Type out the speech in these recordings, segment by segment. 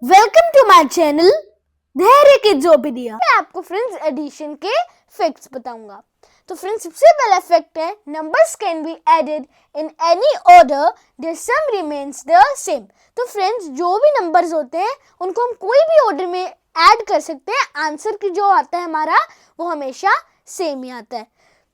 Welcome to my channel धैर्य किड्सोपीडिया। मैं आपको फ्रेंड्स एडिशन के फैक्ट्स बताऊंगा। तो फ्रेंड्स सबसे पहला फैक्ट है numbers can be added in any order their sum remains the same. तो फ्रेंड्स जो भी नंबर्स होते हैं उनको हम कोई भी ऑर्डर में ऐड कर सकते हैं, आंसर की जो आता है हमारा वो हमेशा सेम ही आता है।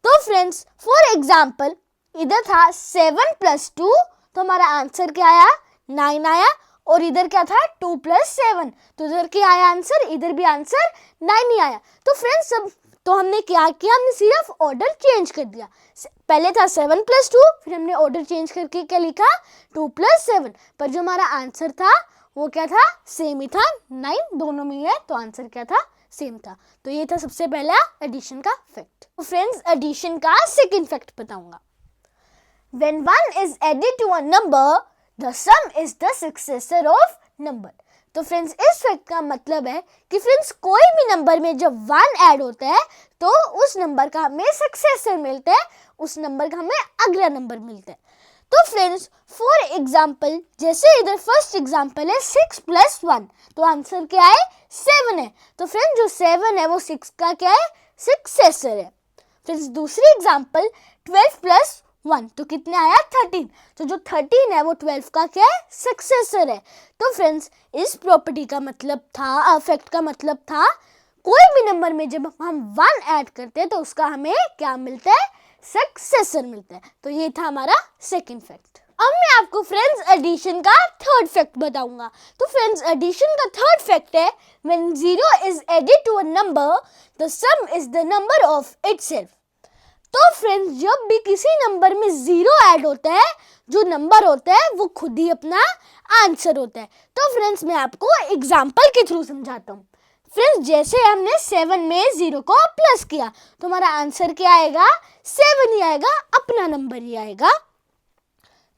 तो फ्रेंड्स फॉर एग्जाम्पल इधर था 7 + 2, तो हमारा आंसर क्या आया 9 आया, और इधर क्या था 2 + 7, तो इधर क्या आया आंसर, इधर भी आंसर 9 ही आया। तो फ्रेंड्स सब तो हमने क्या किया, हमने सिर्फ ऑर्डर चेंज कर दिया। पहले था 7 + 2, फिर हमने ऑर्डर चेंज करके क्या लिखा 2 + 7, पर जो हमारा आंसर था वो क्या था सेम ही था, 9 दोनों में है, तो आंसर क्या था सेम था। तो ये था सबसे पहला एडिशन का फैक्ट। तो फ्रेंड्स एडिशन का सेकंड फैक्ट बताऊंगा। When one is added to a number, the sum is the successor of number। तो फ्रेंड्स इस फैक्ट का मतलब है कि फ्रेंड्स कोई भी नंबर में जब 1 ऐड होता है तो उस नंबर का हमें सक्सेसर मिलता है, उस नंबर का हमें अगला नंबर मिलता है। तो फ्रेंड्स फॉर एग्जाम्पल जैसे इधर फर्स्ट एग्जाम्पल है 6 + 1, तो आंसर क्या है 7 है। तो फ्रेंड्स जो 7 है वो 6 का क्या है सक्सेसर है। फ्रेंड्स दूसरी एग्जाम्पल 12 + 1, तो कितने आया 13, तो जो 13 है वो 12 का क्या है सक्सेसर है। तो फ्रेंड्स इस प्रॉपर्टी का मतलब था, फैक्ट का मतलब था कोई भी नंबर में जब हम 1 ऐड करते हैं तो उसका हमें क्या मिलता है सक्सेसर मिलता है। तो ये था हमारा सेकंड फैक्ट। अब मैं आपको फ्रेंड्स एडिशन का थर्ड फैक्ट बताऊंगा। तो फ्रेंड्स एडिशन का थर्ड फैक्ट है when 0 is added to a number the sum is the number of itself. तो फ्रेंड्स जब भी किसी नंबर में 0 ऐड होता है, जो नंबर होता है वो खुद ही अपना आंसर होता है। तो फ्रेंड्स मैं आपको एग्जांपल के थ्रू समझाता हूँ। फ्रेंड्स जैसे हमने 7 में 0 को प्लस किया तो हमारा आंसर क्या आएगा 7 ही आएगा, अपना नंबर ही आएगा।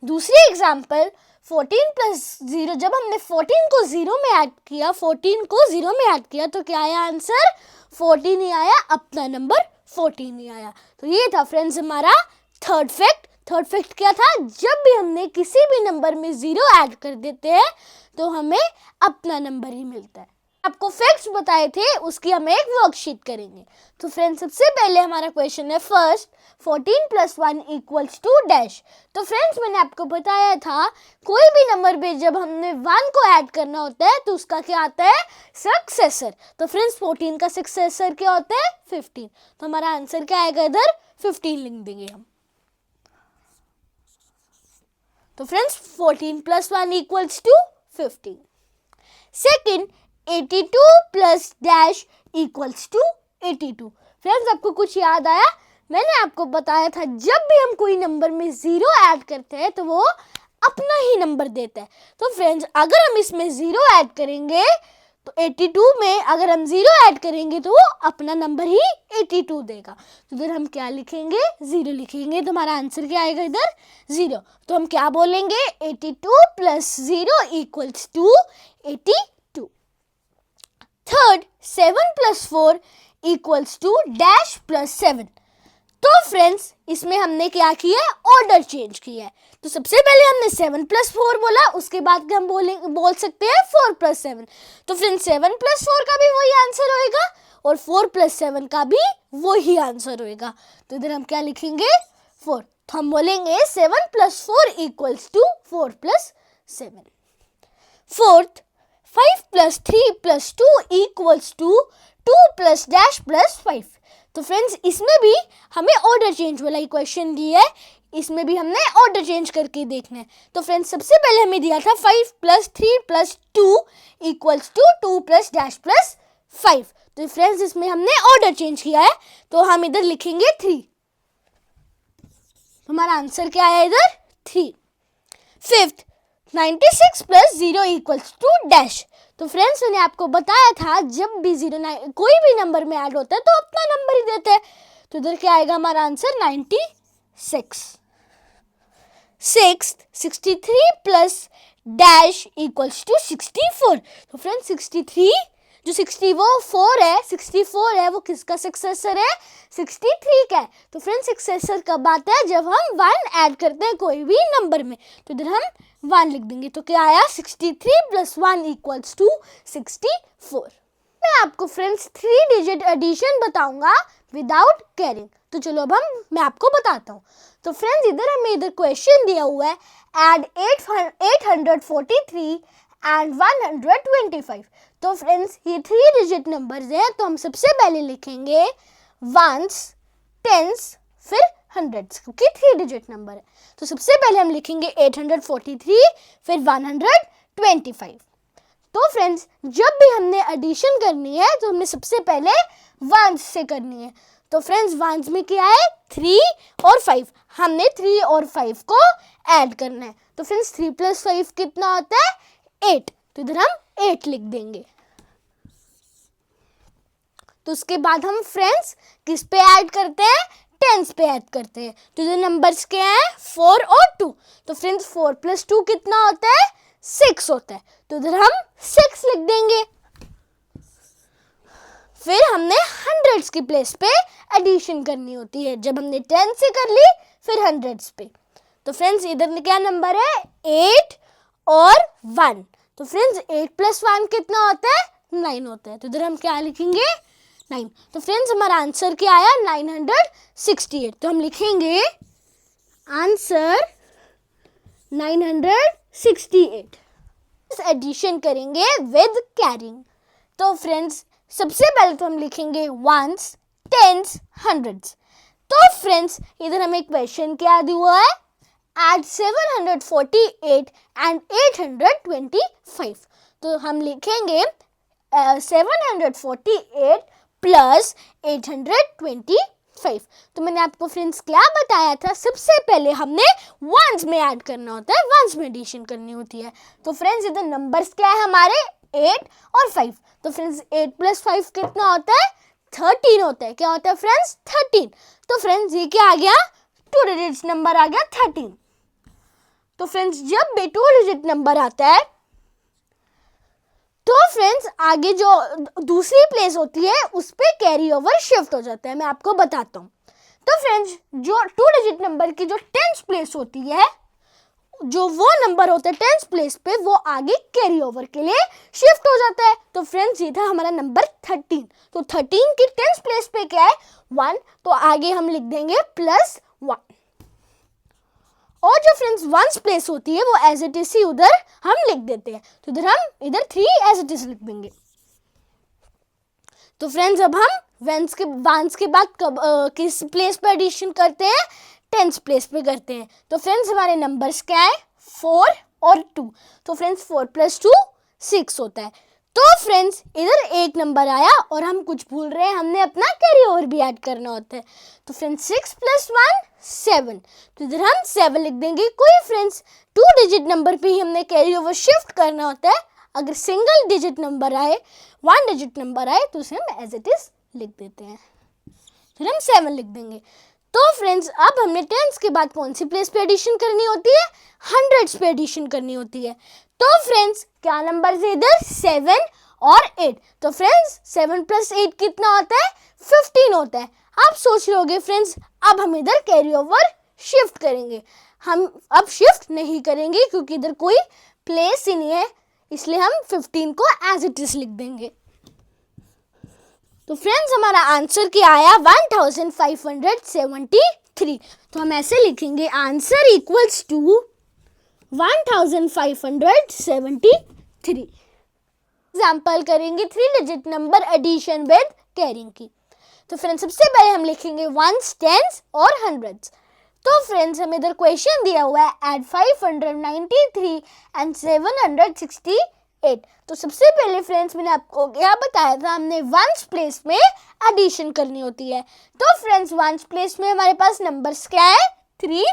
दूसरी एग्जांपल 14 + 0, जब हमने 14 को 0 में ऐड किया, 14 को 0 में ऐड किया तो क्या आया आंसर 14 ही आया, अपना नंबर 14 ही आया। तो ये था फ्रेंड्स हमारा थर्ड फैक्ट। थर्ड फैक्ट क्या था, जब भी हमने किसी भी नंबर में 0 ऐड कर देते हैं तो हमें अपना नंबर ही मिलता है। आपको फैक्ट्स बताए थे उसकी हम एक वर्कशीट करेंगे। तो फ्रेंड्स सबसे पहले हमारा क्वेश्चन है फर्स्ट 14 + 1 = डैश। तो फ्रेंड्स मैंने आपको बताया था कोई भी नंबर पे जब हमने 1 को ऐड करना होता है तो उसका क्या आता है सक्सेसर। तो फ्रेंड्स 14 का सक्सेसर क्या होता है 15, तो हमारा आंसर क्या आएगा इधर 15 लिख देंगे हम। तो फ्रेंड्स 14 + 1 = 15। Second 82 + dash = 82। फ्रेंड्स आपको कुछ याद आया, मैंने आपको बताया था जब भी हम कोई नंबर में 0 ऐड करते हैं तो वो अपना ही नंबर देता है। तो फ्रेंड्स अगर हम इसमें 0 ऐड करेंगे तो 82 में अगर हम 0 ऐड करेंगे तो वो अपना नंबर ही 82 देगा। तो इधर हम क्या लिखेंगे 0 लिखेंगे, तो हमारा आंसर क्या आएगा इधर 0। तो हम क्या बोलेंगे 82 + 0 = 82। Third 7 + 4 = dash +7। तो फ्रेंड्स इसमें हमने क्या किया ऑर्डर चेंज किया है। तो सबसे पहले हमने 7 + 4 बोला, उसके बाद हम बोल सकते हैं 4 + 7। तो फ्रेंड्स 7 + 4 का भी वही आंसर होएगा और 4 + 7 का भी वही आंसर होएगा। तो इधर हम क्या लिखेंगे 4, तो हम बोलेंगे 7 + 4 = 4 + 7। Fourth 5 + 3 + 2 = 2 + dash +5। तो फ्रेंड्स इसमें भी हमें ऑर्डर चेंज वाला इक्वेशन दिया है, इसमें भी हमने ऑर्डर चेंज करके देखना है। तो फ्रेंड्स सबसे पहले हमें दिया था 5 + 3 + 2 = 2 + डैश +5। तो फ्रेंड्स इसमें हमने ऑर्डर चेंज किया है तो हम इधर लिखेंगे 3, हमारा आंसर क्या है इधर 3। Fifth 96 + 0 = dash. तो फ्रेंड्स मैंने आपको बताया था जब भी 0 कोई भी नंबर में ऐड होता है तो अपना नंबर ही देते हैं। तो इधर क्या आएगा हमारा आंसर 96। Sixth 63 + dash = 64। तो फ्रेंड्स 63 जो 64 है वो किसका सक्सेसर है? 63 का है। तो फ्रेंड्स सक्सेसर कब आता है? जब हम 1 ऐड करते हैं कोई भी नंबर में। तो इधर हम 1 लिख देंगे। तो क्या आया? 63 + 1 = 64। मैं आपको फ्रेंड्स 3 डिजिट एडिशन बताऊंगा विदाउट कैरिंग। तो चलो अब मैं आपको बताता हूँ। तो फ्रेंड्स इधर क्वेश्चन दिया हुआ है, ऐड 843 एंड 125। तो फ्रेंड्स ये 3 डिजिट नंबर्स हैं। तो हम सबसे पहले लिखेंगे वंस, टेंस, फिर हंड्रेड्स, क्योंकि 3 डिजिट नंबर है। तो सबसे पहले हम लिखेंगे 843, फिर 125। तो फ्रेंड्स जब भी हमने एडिशन करनी है तो हमने सबसे पहले वंस से करनी है। तो फ्रेंड्स वंस में क्या है? 3 और 5। हमने 3 और 5 को ऐड करना है। तो फ्रेंड्स 3 + 5 कितना होता है? 8। तो इधर हम 8 लिख देंगे। तो उसके बाद हम फ्रेंड्स किस पे ऐड करते हैं? टेंस पे ऐड करते हैं। तो इधर नंबर्स क्या है? 4 और 2। तो फ्रेंड्स 4 + 2 कितना होता है? 6 होता है। तो इधर हम 6 लिख देंगे। फिर हमने हंड्रेड्स की प्लेस पे एडिशन करनी होती है। जब हमने 10 से कर ली फिर हंड्रेड्स पे। तो फ्रेंड्स इधर क्या नंबर है? 8 और 1। तो फ्रेंड्स 8 + 1 कितना होता है? 9 होता है। तो इधर हम क्या लिखेंगे? 9। तो फ्रेंड्स हमारा आंसर क्या आया? 968। तो हम लिखेंगे आंसर 968। एडिशन करेंगे विद कैरिंग। तो फ्रेंड्स सबसे पहले तो हम लिखेंगे वंस, टेंस, हंड्रेड्स। तो फ्रेंड्स इधर हमें क्वेश्चन क्या दिया हुआ है? Add 748 and 825। तो हम लिखेंगे 748 + 825। तो मैंने आपको फ्रेंड्स क्या बताया था? सबसे पहले हमने वंस में ऐड करना होता है, वंस में एडिशन करनी होती है। तो फ्रेंड्स इधर नंबर्स क्या है हमारे? 8 और 5। तो फ्रेंड्स 8 + 5 कितना होता है? 13 होता है। क्या होता है फ्रेंड्स? 13। तो फ्रेंड्स ये क्या आ गया? 2 डिजिट नंबर आ गया 13। तो फ्रेंड्स जब भी 2 डिजिट नंबर आता है तो फ्रेंड्स आगे जो दूसरी प्लेस होती है उस पे कैरी ओवर शिफ्ट हो जाता है। मैं आपको बताता हूँ। तो फ्रेंड्स जो 2 डिजिट नंबर की जो 10th प्लेस होती है, जो वो नंबर होता है 10th प्लेस पे, वो आगे कैरी ओवर के लिए शिफ्ट हो जाता है। तो फ्रेंड्स ये था हमारा नंबर 13। तो 13 की 10th प्लेस पे क्या है? 1। तो आगे हम लिख देंगे +1। और जो फ्रेंड्स वंस प्लेस होती है वो एज इट इज ही उधर हम लिख देते हैं। तो इधर हम 3 एज इट इज लिख देंगे। तो फ्रेंड्स अब हम वंस के बाद किस प्लेस पे एडिशन करते हैं? 10th प्लेस पे करते हैं। तो फ्रेंड्स हमारे नंबर्स क्या है? 4 और 2। तो फ्रेंड्स 4 + 2 6 होता है। तो फ्रेंड्स इधर एक नंबर आया और हम कुछ भूल रहे हैं, हमने अपना कैरी ओवर भी ऐड करना होता है। तो फ्रेंड्स 6 + 1 7। तो इधर हम 7 लिख देंगे। कोई फ्रेंड्स 2 डिजिट नंबर पे ही हमने कैरी ओवर शिफ्ट करना होता है। अगर सिंगल डिजिट नंबर आए, 1 डिजिट नंबर आए, तो उसे हम एज इट इज लिख देते हैं। फिर हम 7 लिख देंगे। तो फ्रेंड्स अब हमने 10s के बाद कौन सी प्लेस पे एडिशन करनी होती है? हंड्रेड्स पे एडिशन करनी होती है। तो फ्रेंड्स क्या नंबर है इधर? 7 और 8। तो फ्रेंड्स 7 + 8 कितना होता है? 15 होता है। आप सोच लोगे फ्रेंड्स अब हम इधर कैरी ओवर शिफ्ट करेंगे। हम अब शिफ्ट नहीं करेंगे क्योंकि इधर कोई प्लेस ही नहीं है, इसलिए हम 15 को एज इट इज लिख देंगे। तो फ्रेंड्स हमारा आंसर क्या आया? 1573। तो हम ऐसे लिखेंगे आंसर इक्वल्स टू 1573। एग्जाम्पल करेंगे 3 digit number addition with carrying की। तो फ्रेंड्स सबसे पहले हम लिखेंगे वंस, टेंस और हंड्रेड्स। तो फ्रेंड्स हमें इधर क्वेश्चन दिया हुआ है ऐड 593 एंड 768। तो सबसे पहले फ्रेंड्स मैंने आपको क्या बताया था? हमने वंस प्लेस में एडिशन करनी होती है। तो फ्रेंड्स वंस प्लेस में हमारे पास नंबर्स क्या है? 3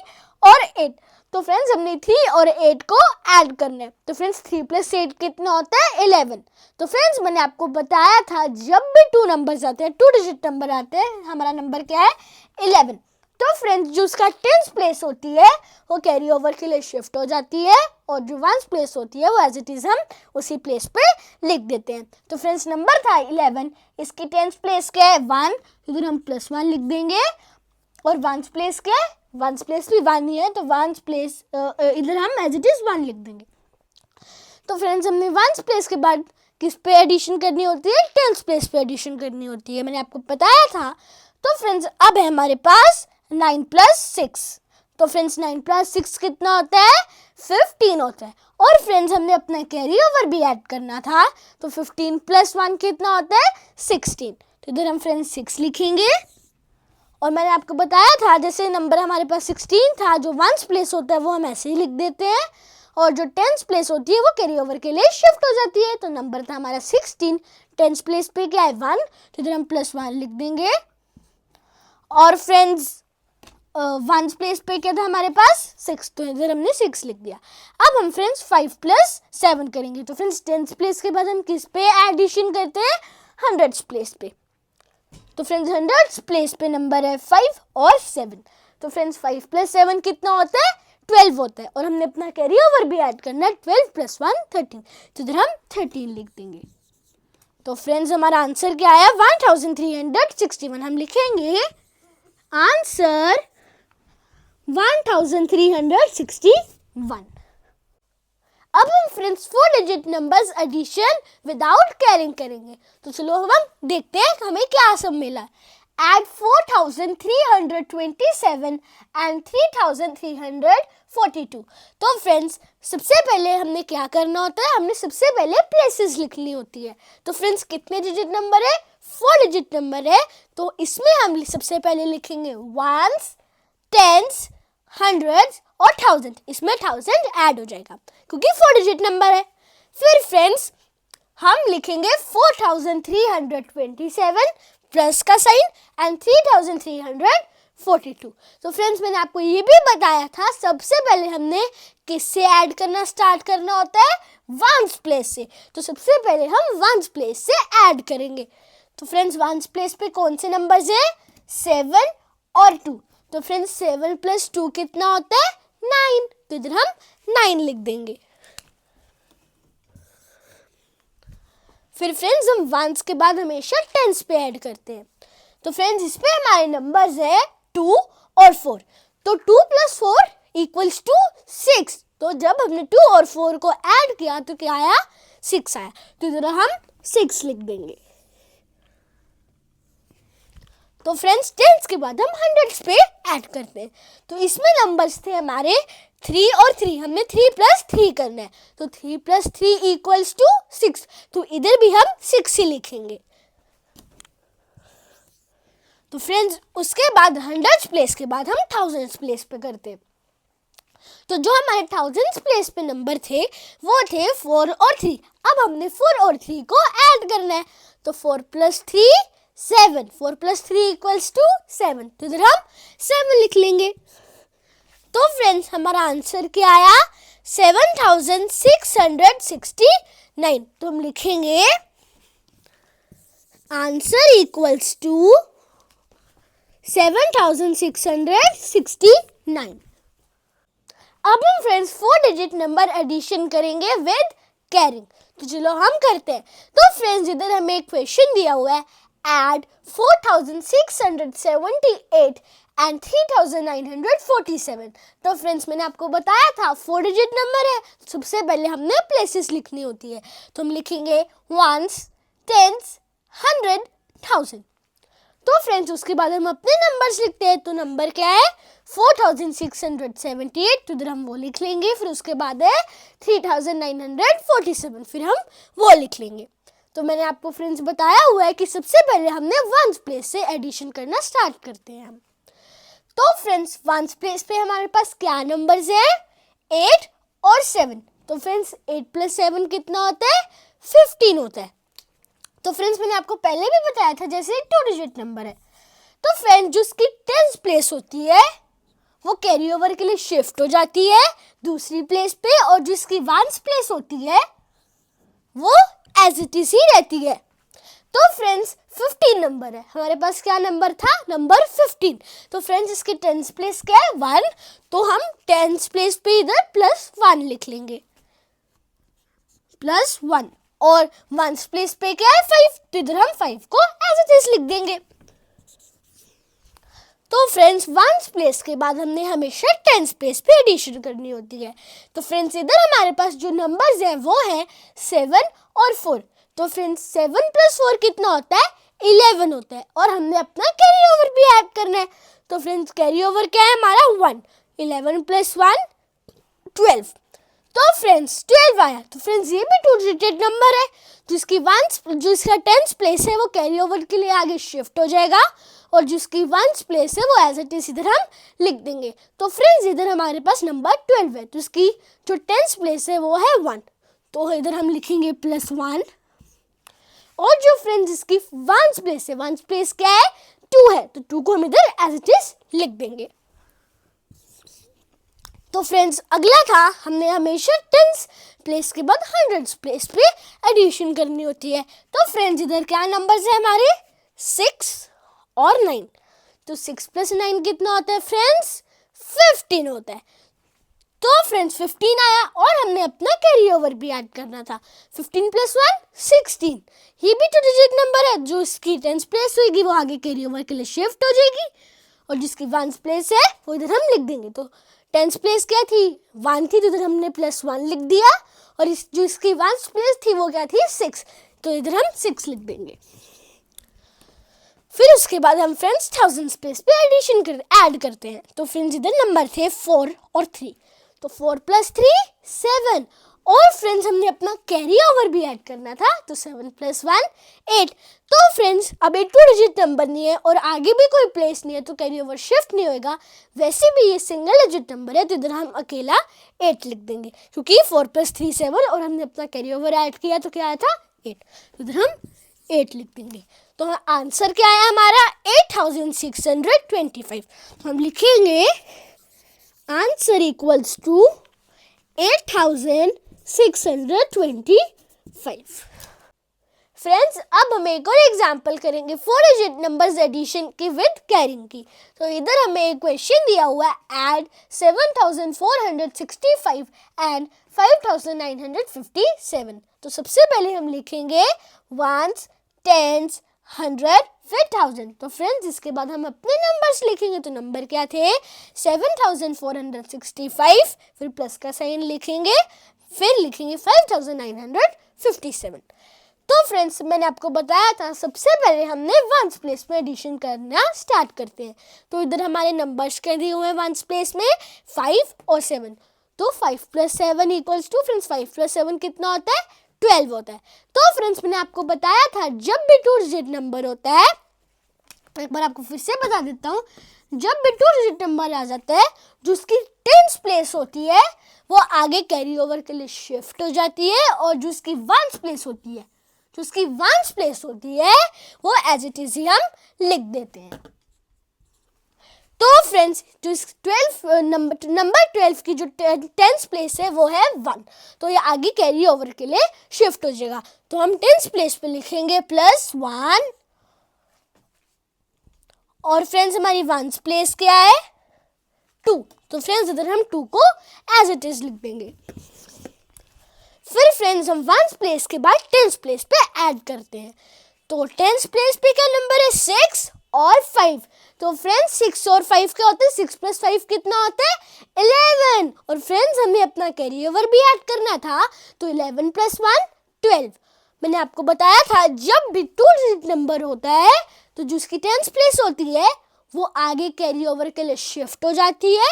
और 8। तो फ्रेंड्स हमने 3 और 8 को ऐड करना है। तो फ्रेंड्स 3 + 8 कितना होता है? 11। तो फ्रेंड्स मैंने आपको बताया था जब भी 2 नंबर्स आते हैं, 2 डिजिट नंबर आते हैं, हमारा नंबर क्या है? 11। तो फ्रेंड्स जो उसका टेंस प्लेस होती है वो कैरी ओवर के लिए शिफ्ट हो जाती है और जो वंस प्लेस होती है वो एज इट इज हम उसी प्लेस पे लिख देते हैं। तो फ्रेंड्स नंबर था 11, इसकी टेंस प्लेस क्या है 1, इधर हम +1 लिख देंगे और वंस प्लेस क्या है, वंस प्लेस भी 1 ही है तो वंस प्लेस इधर हम एज इट इज 1 लिख देंगे। तो फ्रेंड्स हमने वंस प्लेस के बाद किस पे एडिशन करनी होती है, टेंस प्लेस पे एडिशन करनी होती है, मैंने आपको बताया था। तो फ्रेंड्स अब है हमारे पास 9 + 6। तो फ्रेंड्स 9 + 6 कितना होता है, 15 होता है। और फ्रेंड्स हमने अपना कैरी ओवर भी ऐड करना था तो 15 + 1 कितना होता है, 16। तो इधर हम फ्रेंड्स 6 लिखेंगे और मैंने आपको बताया था जैसे नंबर हमारे पास 16 था, जो वंस प्लेस होता है वो हम ऐसे ही लिख देते हैं और जो टेंस प्लेस होती है वो कैरी ओवर के लिए शिफ्ट हो जाती है। तो नंबर था हमारा 16, टेंस प्लेस पे क्या है 1, तो इधर हम +1 लिख देंगे। और फ्रेंड्स वंस प्लेस पे क्या था हमारे पास 6, तो इधर हमने 6 लिख दिया। अब हम फ्रेंड्स 5 + 7 करेंगे। तो फ्रेंड्स टेंस प्लेस के बाद हम किस पे एडिशन करते हैं, हंड्रेड्स प्लेस पे। तो फ्रेंड्स हंड्रेड्स प्लेस पे नंबर है 5 और 7। तो फ्रेंड्स 5 + 7 कितना होता है, 12 होता है और हमने अपना कैरी ओवर भी ऐड करना है, 12 + 1 13। तो इधर हम 13 लिख देंगे। तो फ्रेंड्स हमारा आंसर क्या आया, 1361। हम लिखेंगे आंसर 1361। अब हम friends 4 digit numbers addition without carrying करेंगे। तो चलो हम देखते हैं कि हमें क्या सब मिला। Add 4327 and 3342। तो फ्रेंड्स सबसे पहले हमने क्या करना होता है, हमने सबसे पहले प्लेसेस लिखनी होती है। तो फ्रेंड्स कितने डिजिट नंबर है, 4 डिजिट नंबर है। तो इसमें हम सबसे पहले लिखेंगे वंस, टेंस, हंड्रेड्स और 1000। इसमें 1000 ऐड हो जाएगा क्योंकि 4 डिजिट नंबर है। फिर फ्रेंड्स हम लिखेंगे 4327 प्लस का साइन एंड 3342। तो फ्रेंड्स मैंने आपको ये भी बताया था सबसे पहले हमने किससे ऐड करना स्टार्ट करना होता है, वंस प्लेस से। तो सबसे पहले हम वंस प्लेस से ऐड करेंगे। तो फ्रेंड्स वंस प्लेस पे कौन से नंबर्स है, 7 और 2। तो फ्रेंड्स 7 + 2 कितना होता है, 9। तो इधर हम 9 लिख देंगे। फिर फ्रेंड्स हम वंस के बाद हमेशा टेंस पे ऐड करते हैं। तो फ्रेंड्स इस पे हमारे नंबर्स है 2 और 4। तो 2 + 4 = 6। तो जब हमने 2 और 4 को ऐड किया तो क्या आया, 6 आया। तो इधर हम 6 लिख देंगे। तो फ्रेंड्स टेंस के बाद हम हंड्रेड्स पे ऐड करते हैं। तो इसमें नंबर्स थे हमारे 3 और 3, हमने 3 + 3 करना है। तो 3 + 3 = 6। तो इधर भी हम 6 ही लिखेंगे। तो फ्रेंड्स उसके बाद हंड्रेड्स प्लेस के बाद हम थाउजेंड्स प्लेस पे करते हैं। तो जो हमारे थाउजेंड्स प्लेस पे नंबर थे वो थे 4 और 3। अब हमने 4 और 3 को ऐड करना है। तो 4 + 3 7, 4 + 3 = 7। तो इधर हम 7 लिख लेंगे। तो फ्रेंड्स हमारा आंसर क्या आया, 7669। तो हम लिखेंगे आंसर = 7669। अब हम फ्रेंड्स 4 डिजिट नंबर एडिशन करेंगे विद कैरिंग। तो चलो हम करते हैं। तो फ्रेंड्स इधर हमें एक क्वेश्चन दिया हुआ है, add 4678 and 3947। तो फ्रेंड्स मैंने आपको बताया था 4 डिजिट नंबर है, सबसे पहले हमने प्लेसेस लिखनी होती है। तो हम लिखेंगे वंस, टेंस, 100, 1000। तो फ्रेंड्स उसके बाद हम अपने नंबर्स लिखते हैं। तो नंबर क्या है, 4678। तो इधर हम वो लिख लेंगे। फिर उसके बाद है 3947, फिर हम वो लिख लेंगे। तो मैंने आपको फ्रेंड्स बताया हुआ है कि सबसे पहले हमने वंस प्लेस से एडिशन करना स्टार्ट करते हैं हम। तो फ्रेंड्स वंस प्लेस पे हमारे पास क्या नंबर्स है, 8 और 7। तो फ्रेंड्स 8 + 7 कितना होता है, 15 होता है। तो फ्रेंड्स मैंने आपको पहले भी बताया था जैसे 2 डिजिट नंबर है। तो फ्रेंड्स जो उसकी टेंस प्लेस होती है वो कैरी ओवर के लिए शिफ्ट हो जाती है दूसरी प्लेस पे, और जिसकी वंस प्लेस होती है वो एज इट इज ही रहती है। तो फ्रेंड्स 15 नंबर है हमारे पास, क्या नंबर था, नंबर 15। तो फ्रेंड्स इसकी टेंस प्लेस क्या है, 1, तो हम टेंस प्लेस पे इधर +1 लिख लेंगे, +1, और वंस प्लेस पे क्या है, 5, तो इधर हम 5 को एज इट इज लिख देंगे। तो फ्रेंड्स वंस प्लेस के बाद हमने हमेशा टेंस प्लेस पे एडिशन करनी होती है। तो फ्रेंड्स इधर हमारे पास जो नंबर्स हैं वो है 7 और 4। तो फ्रेंड्स 7 + 4 कितना होता है, 11 होता है, और हमने अपना कैरी ओवर भी ऐड करना है। तो फ्रेंड्स कैरी ओवर क्या है हमारा, 1, 11 + 1 12। तो फ्रेंड्स 12 आया। तो फ्रेंड्स ये भी 2 डिजिट नंबर है, तो जो इसका टेंस प्लेस है वो कैरी ओवर के लिए आगे शिफ्ट हो जाएगा, और जिसकी वंस प्लेस है वो एज इट इज इधर हम लिख देंगे। तो फ्रेंड्स इधर हमारे पास नंबर 12 है, तो इसकी जो टेंस प्लेस है वो है 1, तो इधर हम लिखेंगे +1, और जो फ्रेंड्स इसकी वंस प्लेस है, वंस प्लेस क्या है, 2 है, तो 2 को हम इधर एज इट इज लिख देंगे। तो फ्रेंड्स अगला था, हमने हमेशा टेंस प्लेस के बाद हंड्रेड्स प्लेस पे एडिशन करनी होती है। तो फ्रेंड्स इधर क्या नंबर्स है हमारे, 6 और 9। तो 6 + 9 कितना होता है फ्रेंड्स, 15 होता है। तो फ्रेंड्स 15 आया, और हमने अपना कैरी ओवर भी ऐड करना था, 15 + 1 16। ये भी 2 डिजिट नंबर है, जो इसकी टेंस प्लेस होगी वो आगे कैरी ओवर के लिए शिफ्ट हो जाएगी, और जिसकी वंस प्लेस है वो इधर हम लिख देंगे। तो टेंस प्लेस क्या थी, 1 थी, तो इधर हमने +1 लिख दिया, और जो इसकी वंस प्लेस थी वो क्या थी, 6, तो इधर हम 6 लिख देंगे। फिर उसके बाद हम फ्रेंड्स थाउजेंड्स प्लेस पे एडिशन ऐड करते हैं। तो फ्रेंड्स इधर नंबर थे 4 और 3, तो 4 + 3 7, और फ्रेंड्स हमने अपना कैरी ओवर भी ऐड करना था, तो 7 + 1 8। तो फ्रेंड्स अब 2 डिजिट नंबर नहीं है और आगे भी कोई प्लेस नहीं है, तो कैरी ओवर शिफ्ट नहीं होएगा। वैसे भी ये सिंगल डिजिट नंबर है, तो इधर हम अकेला 8 लिख देंगे, क्योंकि 4 + 3 7, और हमने अपना कैरी ओवर ऐड किया तो क्या आया था, 8, तो इधर हम 8 लिख देंगे। तो आंसर क्या आया हमारा, 8625। तो हम लिखेंगे आंसर इक्वल्स टू 8625। फ्रेंड्स अब हम एक और एग्जाम्पल करेंगे 4 डिजिट नंबर्स एडिशन की विद कैरिंग की। तो इधर हमें एक क्वेश्चन दिया हुआ है, ऐड 7465 एंड 5957। तो सबसे पहले हम लिखेंगे वंस, टेंस, 100, फिर 1000। तो फ्रेंड्स इसके बाद हम अपने नंबर्स लिखेंगे। तो नंबर क्या थे, 7465, फिर प्लस का साइन लिखेंगे, फिर लिखेंगे 5957। तो फ्रेंड्स मैंने आपको बताया था सबसे पहले हमने वंस प्लेस में एडिशन करना स्टार्ट करते हैं। तो इधर हमारे नंबर्स क्या दिए हुए हैं वंस प्लेस में, 5 और 7। तो 5 + 7 = फ्रेंड्स 5 + 7 कितना होता है, 12 होता है। तो फ्रेंड्स मैंने आपको बताया था जब भी 2 डिजिट नंबर होता है, एक बार आपको फिर से बता देता हूँ, जब भी 2 डिजिट नंबर आ जाता है, जो उसकी टेंस प्लेस होती है वो आगे कैरी ओवर के लिए शिफ्ट हो जाती है, और जो उसकी वंस प्लेस होती है, वो एज इट इज ही हम लिख देते हैं। तो फ्रेंड्स जो इस 12 नंबर 12 की जो टेंस प्लेस है वो है 1, तो ये आगे कैरी ओवर के लिए शिफ्ट हो जाएगा। तो हम टेंस प्लेस पे लिखेंगे +1, और फ्रेंड्स हमारी वंस प्लेस क्या है, 2। तो फ्रेंड्स इधर हम 2 को एज इट इज लिख देंगे। फिर फ्रेंड्स हम वंस प्लेस के बाद टेंस प्लेस पे ऐड करते हैं। तो टेंस प्लेस पे क्या नंबर है, 6 और 5। तो फ्रेंड्स 6 और 5 क्या होते हैं, 6 + 5 कितना होता है, 11। और फ्रेंड्स हमें अपना कैरी ओवर भी ऐड करना था, तो 11 + 1 12। मैंने आपको बताया था जब भी 2 डिजिट नंबर होता है, तो जो उसकी टेंस प्लेस होती है वो आगे कैरी ओवर के लिए शिफ्ट हो जाती है,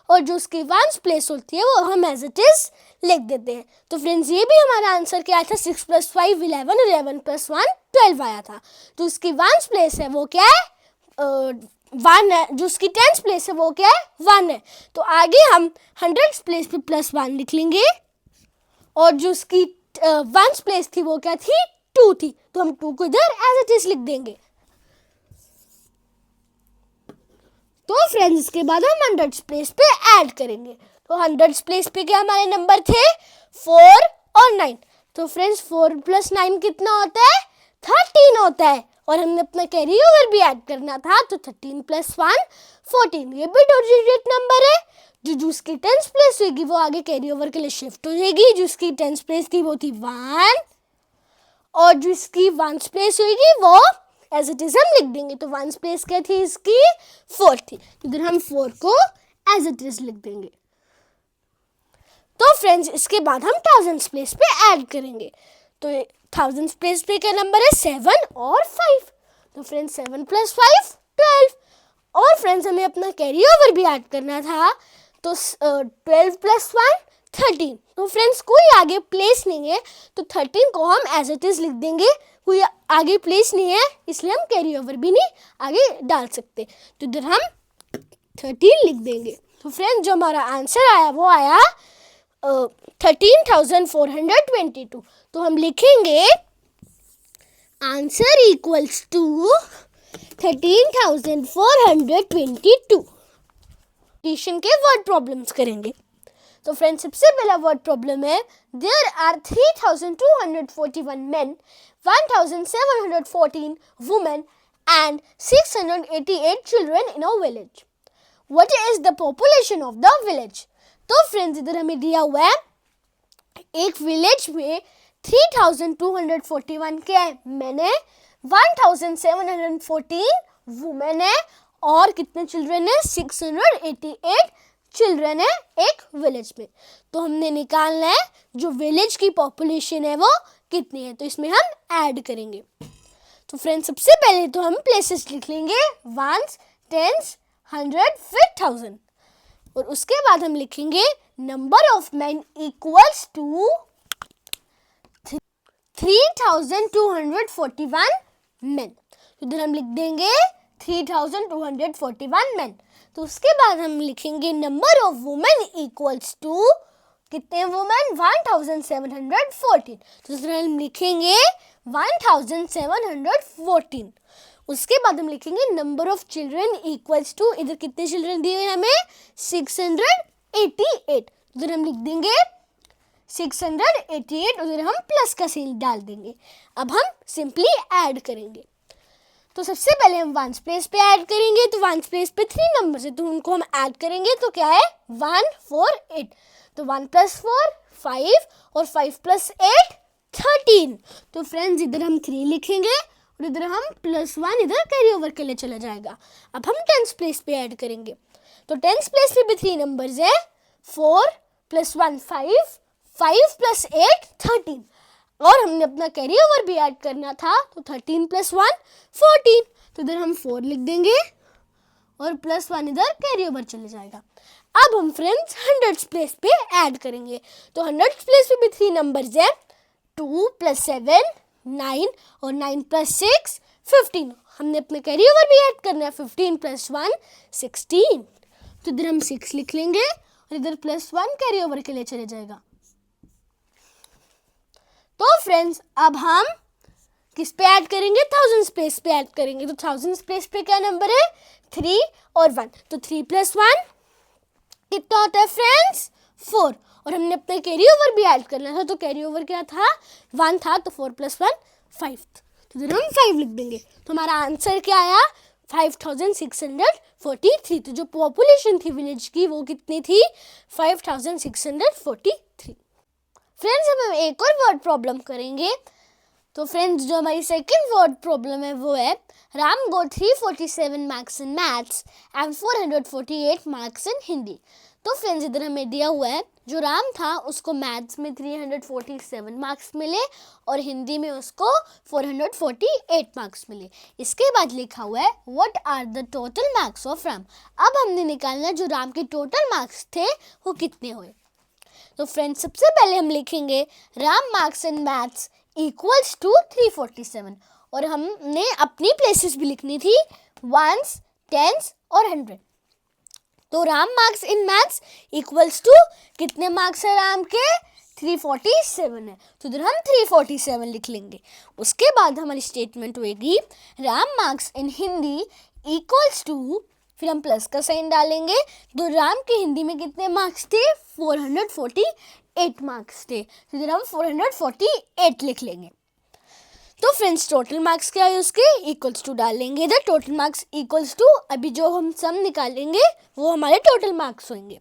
और जो उसकी वंस प्लेस होती है वो हम एज इट इज लिख देते हैं। तो फ्रेंड्स ये भी हमारा आंसर क्या था, 6 + 5 11, 11 + 1 12 आया था। तो उसकी वंस प्लेस है वो क्या है, 1 है, जो उसकी टेंस प्लेस है वो क्या है, 1 है। तो आगे हम हंड्रेड्स प्लेस पे +1 लिख लेंगे, और जो उसकी वंस प्लेस थी वो क्या थी, 2 थी, तो हम 2 को इधर एज इट इज लिख देंगे। तो फ्रेंड्स इसके बाद हम हंड्रेड्स प्लेस पे ऐड करेंगे। तो हंड्रेड्स प्लेस पे क्या हमारे नंबर थे, 4 और 9। तो फ्रेंड्स 4 + 9 कितना होता है, 13 होता है और हमने अपना कैरी ओवर भी ऐड करना था, तो 13 + 1 14। ये भी 2 डिजिट नंबर है। जो उसकी 10th प्लेस होगी वो आगे कैरी ओवर के लिए शिफ्ट हो जाएगी। जिसकी 10th प्लेस थी वो थी 1, और जिसकी 1st प्लेस होगी वो एज इट इज हम लिख देंगे। तो 1st प्लेस क्या थी इसकी? 4 थी, इधर हम 4 को एज इट इज लिख देंगे। तो फ्रेंड्स इसके बाद हम 1000th प्लेस पे ऐड करेंगे। तो 1000th प्लेस पे क्या नंबर है? 7 और 5। तो फ्रेंड्स 7 + 5 12। और फ्रेंड्स हमें अपना कैरी ओवर भी ऐड करना था, तो 12 + 1 13। तो फ्रेंड्स कोई आगे प्लेस नहीं है, तो 13 को हम एज इट इज लिख देंगे। कोई आगे प्लेस नहीं है इसलिए हम कैरी ओवर भी नहीं आगे डाल सकते, तो इधर हम 13 लिख देंगे। तो फ्रेंड्स जो हमारा आंसर आया वो आया 13,422। तो हम लिखेंगे आंसर इक्वल्स टू 13,422। एडिशन के वर्ड प्रॉब्लम्स करेंगे। तो फ्रेंड्स सबसे पहला वर्ड प्रॉब्लम है, there are 3,241 men, 1,714 women and 688 children in a village. What is the population of the village? तो फ्रेंड्स इधर हमें दिया हुआ है एक विलेज में 3,241 क्या है? मैन है, 1,714 वुमेन है, और कितने चिल्ड्रन है? 688 चिल्ड्रन है एक विलेज में। तो हमने निकालना है जो विलेज की पॉपुलेशन है वो कितनी है, तो इसमें हम ऐड करेंगे। तो फ्रेंड्स सबसे पहले तो हम प्लेसेस लिख लेंगे, 1s, 10s, 100, फिर 1000, और उसके बाद हम लिखेंगे number of man equals to 3,241 man. तो इधर हम लिख देंगे 3,241 मैन। तो उसके बाद हम लिखेंगे number of women equals to कितने वुमेन? 1,714। तो इधर हम लिखेंगे 1,714। उसके बाद हम लिखेंगे number of children equals to, इधर कितने चिल्ड्रन दिए हैं हमें? 688। इधर हम लिख देंगे 688, उधर हम प्लस का साइन डाल देंगे। अब हम सिंपली ऐड करेंगे। तो सबसे पहले हम 1st प्लेस पे ऐड करेंगे, तो 1st प्लेस पे 3 नंबर्स है, तो उनको हम ऐड करेंगे। तो क्या है? 1 4 8। तो 1 + 4 5, और 5 + 8 13। तो फ्रेंड्स इधर हम 3 लिखेंगे, और इधर हम +1 इधर कैरी ओवर के लिए चला जाएगा। अब हम 10th प्लेस पे ऐड करेंगे। तो 10th प्लेस पे भी 3 नंबर्स है, 4 + 1 5, 5 + 8 13, और हमने अपना कैरी ओवर भी ऐड करना था, तो 13 + 1 14। तो इधर हम 4 लिख देंगे, और +1 इधर कैरी ओवर चले जाएगा। अब हम फ्रेंड्स 100th प्लेस पे ऐड करेंगे। तो 100th प्लेस पे भी 3 नंबर्स है, 2 + 7 9, और 9 + 6 15। हमने अपने कैरी ओवर भी ऐड करना है, 15 + 1 16। तो इधर हम 6 लिख लेंगे, और इधर +1 कैरी ओवर के लिए चले जाएगा। तो फ्रेंड्स अब हम किस पे ऐड करेंगे? 1000th प्लेस पे ऐड करेंगे। तो 1000th प्लेस पे क्या नंबर है? 3 और 1। तो 3 + 1 कितना होता है फ्रेंड्स? 4। और हमने अपने कैरी ओवर भी ऐड करना था, तो कैरी ओवर क्या था? 1 था, तो 4 + 1 5। तो इधर हम 5 लिख देंगे। तो हमारा आंसर क्या आया? 5,643। तो जो पॉपुलेशन थी विलेज की वो कितनी थी? 5,643। फ्रेंड्स अब हम एक और वर्ड प्रॉब्लम करेंगे। तो फ्रेंड्स जो हमारी सेकंड वर्ड प्रॉब्लम है वो है, Ram got 347 marks in maths and 448 marks in Hindi. तो फ्रेंड्स इधर हमें दिया हुआ है जो राम था उसको मैथ्स में 347 मार्क्स मिले और हिंदी में उसको 448 मार्क्स मिले। इसके बाद लिखा हुआ है what are the total marks of Ram. अब हमने निकालना जो राम के टोटल मार्क्स थे वो कितने हुए। तो फ्रेंड्स सबसे पहले हम लिखेंगे Ram marks in maths equals to 347 और हमने अपनी प्लेसेस भी लिखनी थी 1s, 10s और 100। तो Ram marks in maths equals to कितने मार्क्स है राम के 347 है, तो इधर हम 347 लिख लेंगे। उसके बाद हमारी स्टेटमेंट होगी Ram marks in Hindi equals to, फिर हम प्लस का साइन डालेंगे। तो राम के हिंदी में कितने मार्क्स थे 448 मार्क्स थे, तो इधर हम 448 लिख लेंगे। तो फ्रेंड्स टोटल मार्क्स क्या है उसके, इक्वल्स टू डाल लेंगे इधर, टोटल मार्क्स इक्वल्स टू अभी जो हम सम निकालेंगे वो हमारे टोटल मार्क्स होंगे।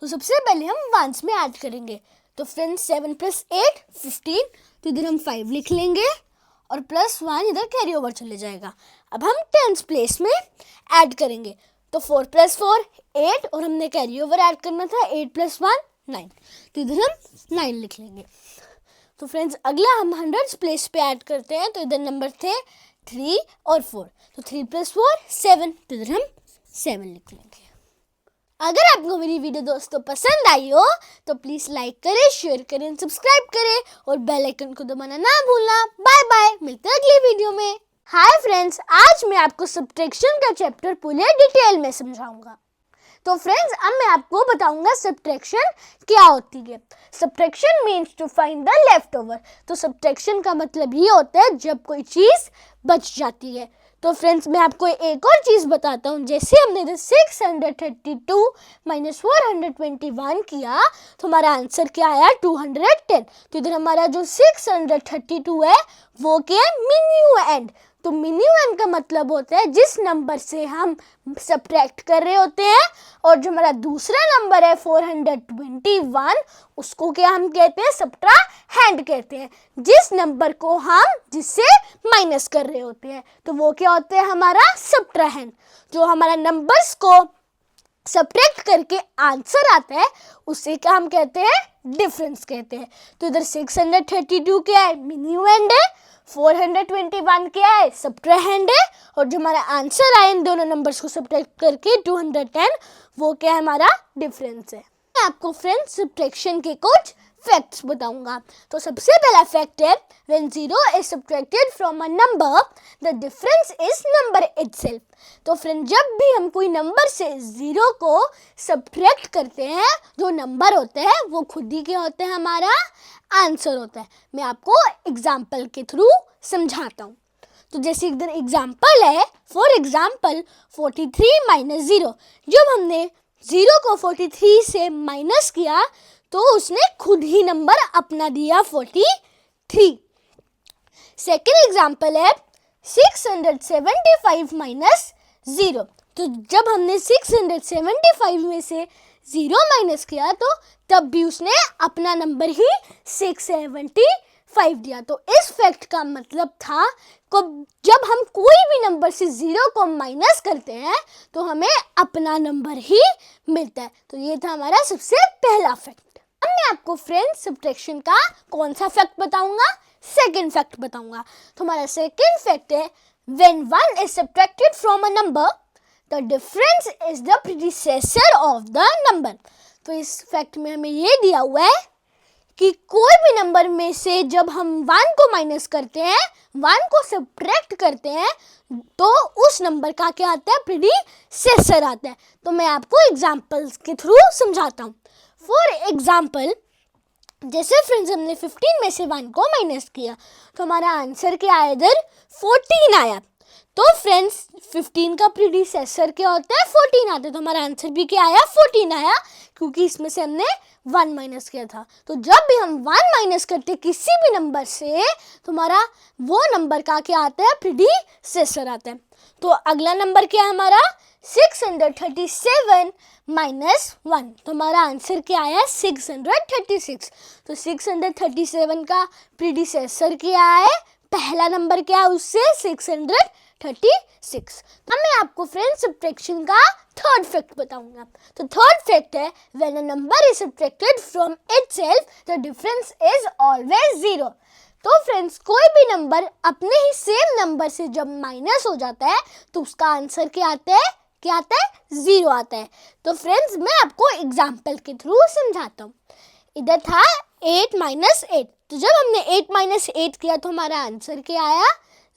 तो सबसे पहले हम वंस में ऐड करेंगे। तो फ्रेंड्स 7 + 8 15, तो इधर हम 5 लिख लेंगे और +1 इधर कैरी ओवर चले जाएगा। अब हम टेंस प्लेस में ऐड करेंगे। तो 4 + 4 8 और हमने कैरी ओवर ऐड करना था, 8 + 1 9, तो इधर हम 9 लिख लेंगे। तो फ्रेंड्स अगला हम हंड्रेड्स प्लेस पे ऐड करते हैं। तो इधर नंबर थे 3 और 4, तो 3 + 4 7, तो इधर हम 7 लिख लेंगे। अगर आपको मेरी वीडियो दोस्तों पसंद आई हो तो प्लीज़ लाइक करें, शेयर करें, सब्सक्राइब करें और बेल आइकन को दबाना ना भूलना। बाय बाय, मिलते हैं अगली वीडियो में। हाय फ्रेंड्स, आज मैं आपको सब्ट्रैक्शन का चैप्टर पूरे डिटेल में समझाऊंगा। तो फ्रेंड्स अब मैं आपको बताऊंगा सब्ट्रैक्शन क्या होती है। Subtraction means to find the left over. तो सब्ट्रैक्शन का मतलब ये होता है जब कोई चीज़ बच जाती है। तो फ्रेंड्स मैं आपको एक और चीज़ बताता हूँ। जैसे हमने इधर 632 - 421 किया तो हमारा आंसर क्या आया, 210। तो इधर हमारा जो 632 है वो क्या है, मिन्यूएंड। तो मिन्यूएंड का मतलब होता है जिस नंबर से हम सब्ट्रैक्ट कर रहे होते हैं, और जो हमारा दूसरा नंबर है 421 उसको क्या हम कहते हैं, सब्ट्राहैंड कहते हैं। जिस नंबर को हम जिससे माइनस कर रहे होते हैं तो वो क्या होता है, हमारा सब्ट्राहैंड। जो हमारा नंबर्स को सब्ट्रैक्ट करके आंसर आता है उसे क्या हम कहते हैं, डिफरेंस कहते हैं। तो इधर 632 क्या है, मिन्यूएंड है, 421 क्या है, सब्ट्राहैंड है, और जो हमारा आंसर आए इन दोनों नंबर्स को सब्ट्रैक्ट करके 210 वो क्या है, हमारा डिफरेंस है। मैं आपको फ्रेंड्स सब्ट्रैक्शन के कुछ फैक्ट्स बताऊंगा। तो सबसे पहला फैक्ट है, when 0 is subtracted from a number the difference is number itself। तो फ्रेंड जब भी हम कोई नंबर से 0 को सब्ट्रैक्ट करते हैं, जो नंबर होते हैं वो खुद ही क्या होते हैं, हमारा आंसर होता है। मैं आपको एग्जाम्पल के थ्रू समझाता हूँ। तो जैसे इधर एग्जाम्पल है, फॉर एग्जाम्पल 43 - 0। जब हमने 0 को 43 से माइनस किया तो उसने खुद ही नंबर अपना दिया 43। सेकेंड एग्जाम्पल है 675 - 0। तो जब हमने 675 में से 0 माइनस किया तो तब भी उसने अपना नंबर ही 675 दिया। तो इस फैक्ट का मतलब था को जब हम कोई भी नंबर से 0 को माइनस करते हैं तो हमें अपना नंबर ही मिलता है। तो ये था हमारा सबसे पहला फैक्ट। अब मैं आपको फ्रेंड्स सब्ट्रैक्शन का कौन सा फैक्ट बताऊंगा, सेकंड फैक्ट बताऊंगा। तो हमारा सेकंड फैक्ट है, when 1 is subtracted from a number the difference is the predecessor of the number। तो इस फैक्ट में हमें ये दिया हुआ है कि कोई भी नंबर में से जब हम 1 को माइनस करते हैं, 1 को सब्ट्रैक्ट करते हैं तो उस नंबर का क्या आता है, प्रीडिसेसर आता है। तो मैं आपको एग्जांपल्स के थ्रू समझाता हूँ। फॉर एग्जाम्पल जैसे फ्रेंड्स हमने 15 में से 1 को माइनस किया तो हमारा आंसर क्या आया, इधर 14 आया। तो फ्रेंड्स 15 का प्रीडिसेसर क्या होता है, 14 आता है। तो हमारा आंसर भी क्या आया, 14 आया, क्योंकि इसमें से हमने 1 माइनस किया था। तो जब भी हम 1 माइनस करते किसी भी नंबर से तो हमारा वो नंबर का क्या आता है, प्रीडिसेसर आता है। तो अगला नंबर क्या है हमारा, 637 - 1। तो हमारा आंसर क्या आया, 636। तो 637 का प्रीडिसेसर क्या है, पहला नंबर क्या है उससे, 636। अब मैं आपको फ्रेंड्स सब्ट्रैक्शन का थर्ड फैक्ट बताऊंगा। तो थर्ड फैक्ट है, when a number is subtracted from itself the difference is always 0। तो फ्रेंड्स कोई भी नंबर अपने ही सेम नंबर से जब माइनस हो जाता है तो उसका आंसर क्या आता है, 0 आता है। तो फ्रेंड्स मैं आपको एग्जाम्पल के थ्रू समझाता हूँ। इधर था 8 - 8। तो जब हमने 8 - 8 किया तो हमारा आंसर क्या आया,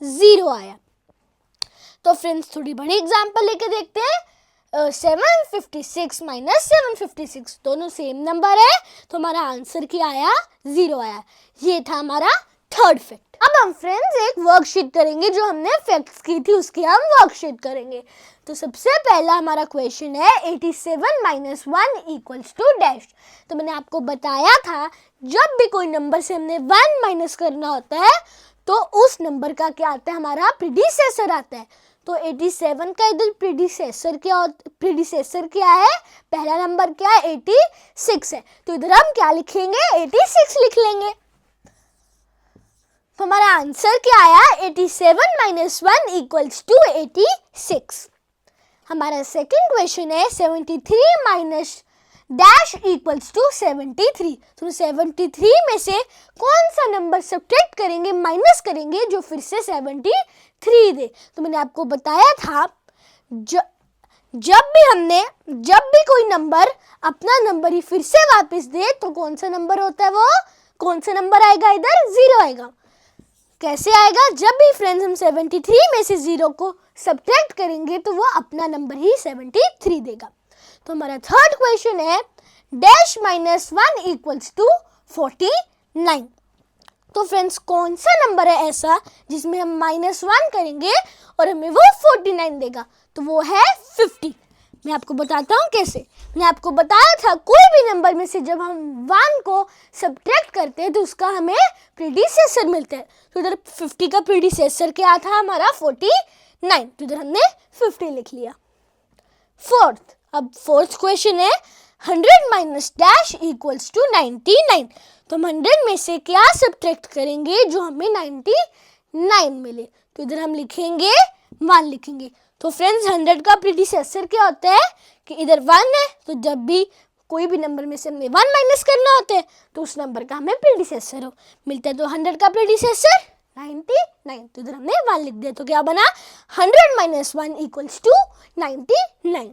0 आया। तो फ्रेंड्स थोड़ी बड़ी एग्जाम्पल लेके देखते हैं। 756 - 756 दोनों सेम नंबर है तो हमारा आंसर क्या आया, 0 आया। ये था हमारा थर्ड फैक्ट। अब हम फ्रेंड्स एक वर्कशीट करेंगे, जो हमने फैक्ट्स की थी उसकी हम वर्कशीट करेंगे। तो सबसे पहला हमारा क्वेश्चन है 87 - 1 = डैश। तो मैंने आपको बताया था जब भी कोई नंबर से हमने 1 माइनस करना होता है तो उस नंबर का क्या आता है, हमारा प्रीडिसेसर आता है। तो 87 का इधर प्रीडिसेसर क्या है, पहला नंबर क्या है 86 है, तो इधर हम क्या लिखेंगे 86 लिख लेंगे। तो हमारा आंसर क्या आया 87 माइनस 1 इक्वल्स टू 86। हमारा सेकंड क्वेश्चन है 73 माइनस डैश इक्वल्स टू 73। तो 73 में से कौन सा नंबर सब्ट्रैक्ट करेंगे, माइनस करेंगे, जो फिर से 73 दे। तो मैंने आपको बताया था जब भी कोई नंबर अपना नंबर ही फिर से वापस दे तो कौन सा नंबर होता है, वो कौन सा नंबर आएगा, इधर 0 आएगा। कैसे आएगा, जब भी फ्रेंड्स हम 73 में से 0 को सब्ट्रैक्ट करेंगे तो वो अपना नंबर ही 73 देगा। तो हमारा थर्ड क्वेश्चन है डैश माइनस 1 इक्वल्स टू 49। तो फ्रेंड्स कौन सा नंबर है ऐसा जिसमें हम -1 करेंगे और हमें वो 49 देगा, तो वो है 50। मैं आपको बताता हूँ कैसे। मैंने आपको बताया था कोई भी नंबर में से जब हम 1 को सब्ट्रैक्ट करते हैं तो उसका हमें प्रीडिसेसर मिलता है। तो इधर 50 का प्रीडिसेसर क्या था, हमारा 49, तो इधर हमने 50 लिख लिया। अब फोर्थ क्वेश्चन है 100 माइनस डैश इक्वल्स टू 99। तो हम 100 में से क्या सब्ट्रैक्ट करेंगे जो हमें 99 मिले, तो इधर हम लिखेंगे 1 लिखेंगे। तो फ्रेंड्स 100 का प्रीडिसेसर क्या होता है कि इधर 1 है, तो जब भी कोई भी नंबर में से हमें 1 माइनस करना होता है तो उस नंबर का हमें प्रीडिसेसर मिलता है। तो 100 का प्रीडिसेसर 99, तो इधर हमने 1 लिख दिया। तो क्या बना 100 minus 1 equals to 99।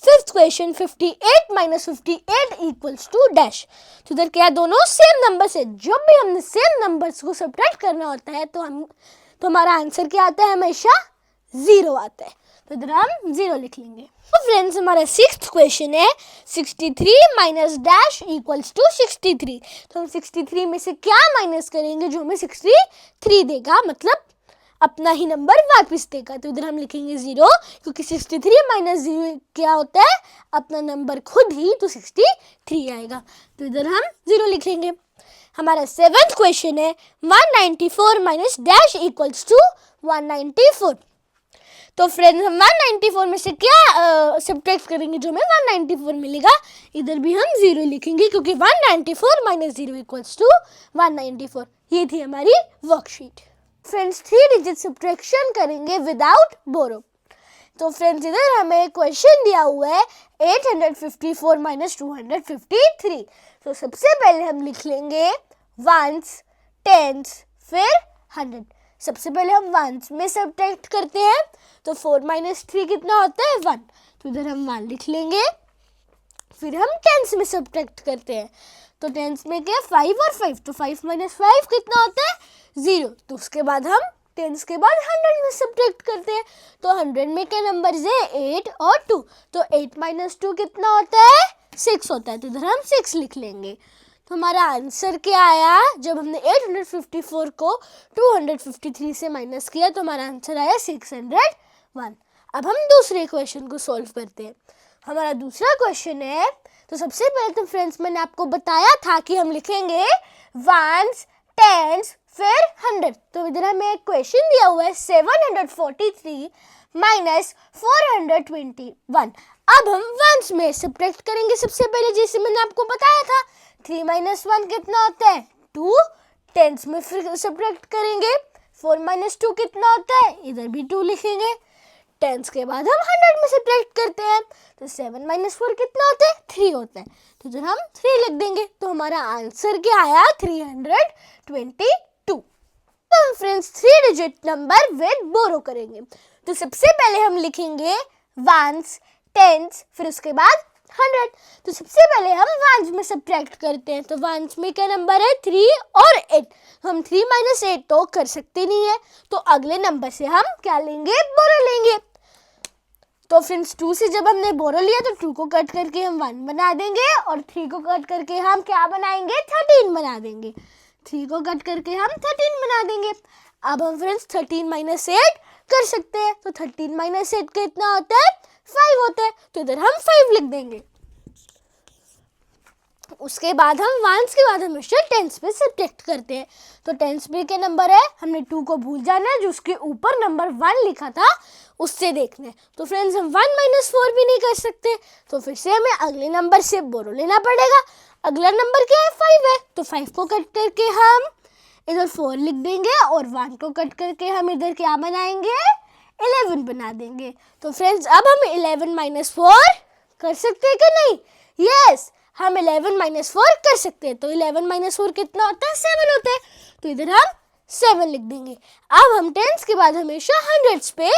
Fifth question 58 minus 58 equals to dash. तो इधर क्या दोनों सेम नंबर्स है, जब भी हमने सेम नंबर्स को सब्ट्रैक्ट करना होता है तो हमारा आंसर क्या आता है, हमेशा 0 आता है। तो इधर हम 0 लिख लेंगे। तो फ्रेंड्स हमारा सिक्स्थ क्वेश्चन है 63 माइनस डैश इक्वल्स टू 63। तो हम 63 में से क्या माइनस करेंगे जो हमें 63 देगा, मतलब अपना ही नंबर वापस देगा। तो इधर हम लिखेंगे 0, क्योंकि 63 माइनस 0 क्या होता है, अपना नंबर खुद ही, तो 63 आएगा। तो इधर हम 0 लिखेंगे। हमारा सेवेंथ क्वेश्चन है 194 माइनस डैश इक्वल्स टू 194। तो फ्रेंड्स हम 194 में से क्या सब्ट्रैक्ट करेंगे जो हमें 194 मिलेगा, इधर भी हम 0 लिखेंगे, क्योंकि 194 माइनस 0 इक्वल्स टू 194। ये थी हमारी वर्कशीट। फ्रेंड्स 3 डिजिट सब्ट्रैक्शन करेंगे विदाउट बोरो। तो फ्रेंड्स इधर हमें क्वेश्चन दिया हुआ है 854 माइनस 253। तो सबसे पहले हम लिख लेंगे वंस, टेंस, फिर 100। सबसे पहले हम वंस में सब्ट्रैक्ट करते हैं, तो 4 माइनस 3 कितना होता है 1, तो इधर हम 1 लिख लेंगे। फिर हम टेंस में सब्ट्रैक्ट करते हैं, तो टेंस में क्या 5 और 5, तो 5 माइनस 5 कितना होता है 0। तो उसके बाद हम टेंस के बाद 100 में सब्ट्रैक्ट करते हैं, तो 100 में क्या नंबर है 8 और 2, तो 8 माइनस 2 कितना होता है 6 होता है, तो इधर हम 6 लिख लेंगे। तो हमारा आंसर क्या आया, जब हमने 854 को 253 से माइनस किया तो हमारा आंसर आया 601। अब हम दूसरे क्वेश्चन को सॉल्व करते हैं। हमारा दूसरा क्वेश्चन है, तो सबसे पहले तो फ्रेंड्स मैंने आपको बताया था कि हम लिखेंगे वंस, टेंस, फिर 100। तो इधर हमें एक क्वेश्चन दिया हुआ है 743 माइनस 421। अब हम वंस में सब्ट्रैक्ट करेंगे सबसे पहले, जैसे मैंने आपको बताया था 3 माइनस 1 कितना होता है 2। टेंस में फिर सब्ट्रैक्ट करेंगे, 4 माइनस 2 कितना होता है, इधर भी 2 लिखेंगे। टेंस के बाद हम 100 में सब्ट्रैक्ट करते हैं, तो 7 माइनस 4 कितना होता है 3 होता है, तो इधर हम 3 लिख देंगे। तो हमारा आंसर क्या आया 322। तो हम फ्रेंड्स 3 डिजिट नंबर विद बोरो करेंगे। तो सबसे पहले हम लिखेंगे वंस, टेंस, फिर उसके बाद 100। तो सबसे पहले हम वंस में सब्ट्रैक्ट करते हैं, तो वंस में क्या नंबर है 3 और 8। हम 3 माइनस 8 तो कर सकते नहीं है, तो अगले नंबर से हम क्या लेंगे बोरो लेंगे। तो फ्रेंड्स 2 से जब हमने बोरो लिया तो 2 को कट करके हम 1 बना देंगे, और 3 को कट करके हम क्या बनाएंगे 13 बना देंगे। 3 को कट करके हम 13 बना देंगे। अब हम फ्रेंड्स 13 माइनस 8 कर सकते हैं, तो 13 माइनस 8 कितना होता है 5 होता है, तो इधर हम 5 लिख देंगे। उसके बाद हम वंस के बाद हमेशा टेंस पे सब्ट्रैक्ट करते हैं। तो टेंस पे के नंबर है, हमने 2 को भूल जाना है, जो उसके ऊपर नंबर 1 लिखा था उससे देखना है। तो फ्रेंड्स हम 1 - 4 भी नहीं कर सकते, तो फिर से हमें अगले नंबर से बोरो लेना पड़ेगा। अगला नंबर क्या है? 5 है, तो 5 को कट करके हम इधर 4 लिख देंगे और 1 को कट करके हम इधर क्या बनाएंगे? 11 बना देंगे। तो फ्रेंड्स अब हम 11 - 4 कर सकते हैं कि नहीं? यस, हम 11 - 4 कर सकते हैं। तो 11 - 4 कितना होता है? 7 होता है। तो इधर हम 7 लिख देंगे। अब हम टेंस के बाद हमेशा हंड्रेड्स पे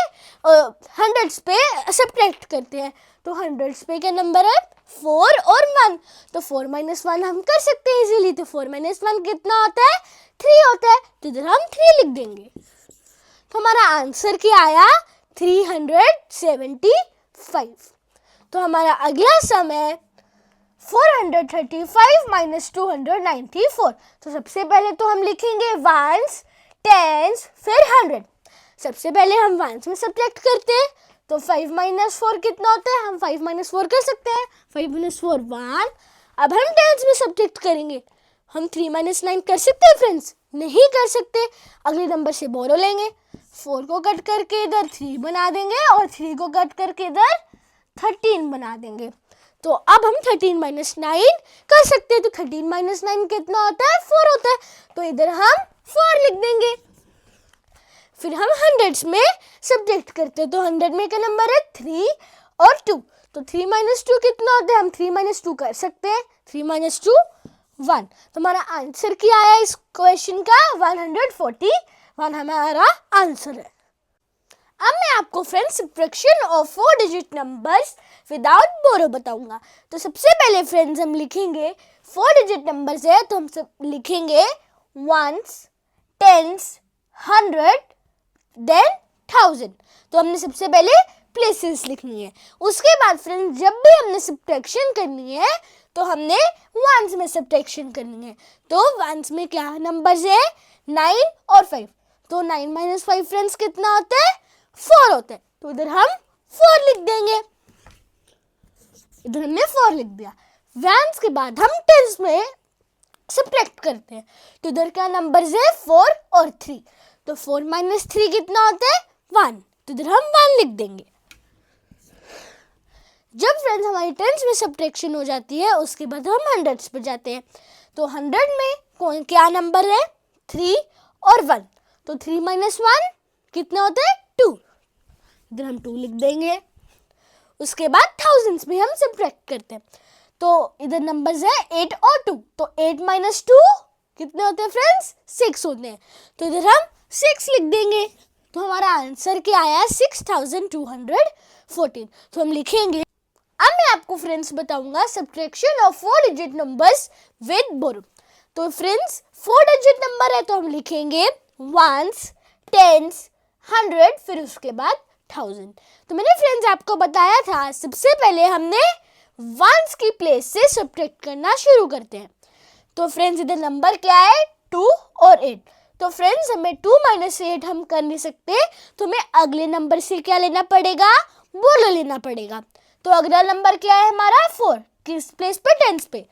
सब्ट्रैक्ट करते हैं। तो हंड्रेड्स पे क्या नंबर है? 4 और 1। तो 4 - 1 हम कर सकते हैं इजीली। तो 4 - 1 कितना होता है? 3 होता है। तो इधर हम 3 लिख देंगे। तो हमारा आंसर क्या आया? 375। तो हमारा अगला सम है 435 - 294। तो सबसे पहले तो हम लिखेंगे वंस, टेंस, फिर 100। सबसे पहले हम वंस में सब्ट्रैक्ट करते हैं। तो 5 - 4 कितना होता है? हम 5 - 4 कर सकते हैं। 5 - 4 1। अब हम टेंस में सब्ट्रैक्ट करेंगे। हम 3 - 9 कर सकते हैं फ्रेंड्स? नहीं कर सकते। अगले नंबर से बोरो लेंगे। 4 को कट करके इधर 3 बना देंगे और 3 को कट करके इधर 13 बना देंगे। तो अब हम 13 - 9 कर सकते हैं। तो 13 - 9 कितना होता है? 4 होता है। तो इधर हम 4 लिख देंगे। फिर हम हंड्रेड्स में सब्ट्रैक्ट करते हैं। तो 100 में का नंबर है 3 और 2। तो 3 - 2 कितना होता है? हम 3 - 2 कर सकते हैं। 3 - 2 1। तो हमारा आंसर क्या आया इस क्वेश्चन का? 141 हमारा आंसर है। अब मैं आपको friends subtraction of 4 digit numbers without borrow बताऊंगा। तो सबसे पहले फ्रेंड्स हम लिखेंगे 4 डिजिट नंबर्स है, तो हम सब लिखेंगे वंस, टेंस, 100, देन 1000। तो हमने सबसे पहले प्लेसेस लिखनी है। उसके बाद फ्रेंड्स जब भी हमने सब्ट्रैक्शन करनी है तो हमने वंस में सब्ट्रैक्शन करनी है। तो वंस में क्या नंबर्स है? 9 और 5। तो 9 - 5 फ्रेंड्स कितना होता है? 4 होता है। तो इधर हम 4 लिख देंगे। इधर हमने 4 लिख दिया। वंस के बाद हम टेंस में सब्ट्रैक्ट करते हैं। तो इधर क्या नंबर्स है? 4 और 3। तो 4 - 3 कितना होता है? 1। तो इधर हम 1 लिख देंगे। जब फ्रेंड्स हमारी टेंस में सब्ट्रैक्शन हो जाती है उसके बाद हम हंड्रेड्स पर जाते हैं। तो 100 में कौन क्या नंबर है? 3 और 1। तो 3 - 1 कितना होता है? 2। इधर हम 2 लिख देंगे। उसके बाद थाउजेंड्स में हम सब्ट्रैक्ट करते हैं। तो इधर नंबर्स है 8 और 2। तो 8 - 2 कितने होते हैं फ्रेंड्स? 6 होते हैं। तो इधर हम 6 लिख देंगे। तो हमारा आंसर क्या आया? 6214। तो हम लिखेंगे। अब मैं आपको फ्रेंड्स बताऊंगा subtraction of 4 digit numbers with borrow. तो फ्रेंड्स 4 डिजिट नंबर है तो हम लिखेंगे वंस, टेंस, 100, फिर उसके बाद 1000। तो मैंने फ्रेंड्स आपको बताया था सबसे पहले हमने वंस की प्लेस से सब्ट्रैक्ट करना शुरू करते हैं। तो फ्रेंड्स इधर नंबर क्या है? 2 और 8। तो फ्रेंड्स हमें 2 - 8 हम कर नहीं सकते, तो हमें अगले नंबर से क्या लेना पड़ेगा? बोरो लेना पड़ेगा। तो अगला नंबर क्या है हमारा? 4। किस प्लेस पे? टेंस पे।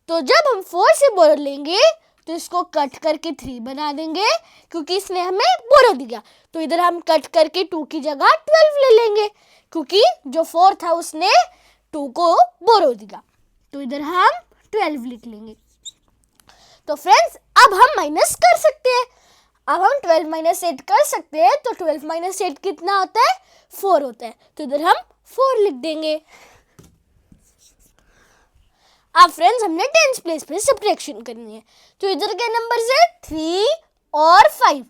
तो जब हम 4 से बोरो लेंगे तो इसको कट करके 3 बना देंगे क्योंकि इसने हमें बोरो दिया। तो इधर हम कट करके 2 की जगह 12 ले लेंगे क्योंकि जो 4 था उसने 2 को बोरो दिया। तो इधर हम 12 लिख लेंगे। तो फ्रेंड्स अब हम माइनस कर सकते हैं। अब हम 12 - 8 कर सकते हैं। तो 12 - 8 कितना होता है? 4 होता है। तो इधर हम 4 लिख देंगे। अब फ्रेंड्स हमने टेंस प्लेस पे सब्ट्रैक्शन करनी है। तो इधर के नंबर्स है 3 और 5।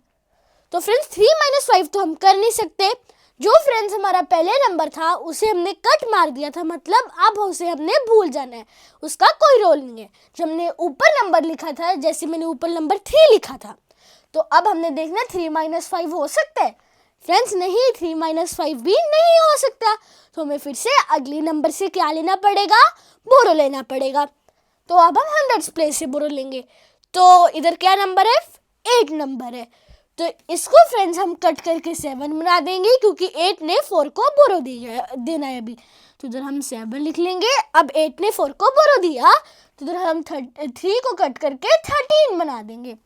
तो फ्रेंड्स 3 - 5 तो हम कर नहीं सकते। जो फ्रेंड्स हमारा पहले नंबर था उसे हमने कट मार दिया था, मतलब अब उसे हमने भूल जाना है, उसका कोई रोल नहीं है। जब हमने ऊपर नंबर लिखा था, जैसे मैंने ऊपर नंबर 3 लिखा था, तो अब हमने देखना 3 - 5 हो सकता है फ्रेंड्स? नहीं, 3 - 5 भी नहीं हो सकता। तो हमें फिर से अगले नंबर से क्या लेना पड़ेगा? बोरो लेना पड़ेगा। तो अब हम हंड्रेड्स प्लेस से बोरो लेंगे। तो इधर क्या नंबर है? 8 नंबर है। तो इसको फ्रेंड्स हम कट करके 7 बना देंगे, क्योंकि 8 ने 4 को बोरो देना है अभी। तो इधर हम 7 लिख लेंगे। अब 8 ने 4 को बोरो दिया, तो इधर हम 3 को कट करके 13 बना देंगे।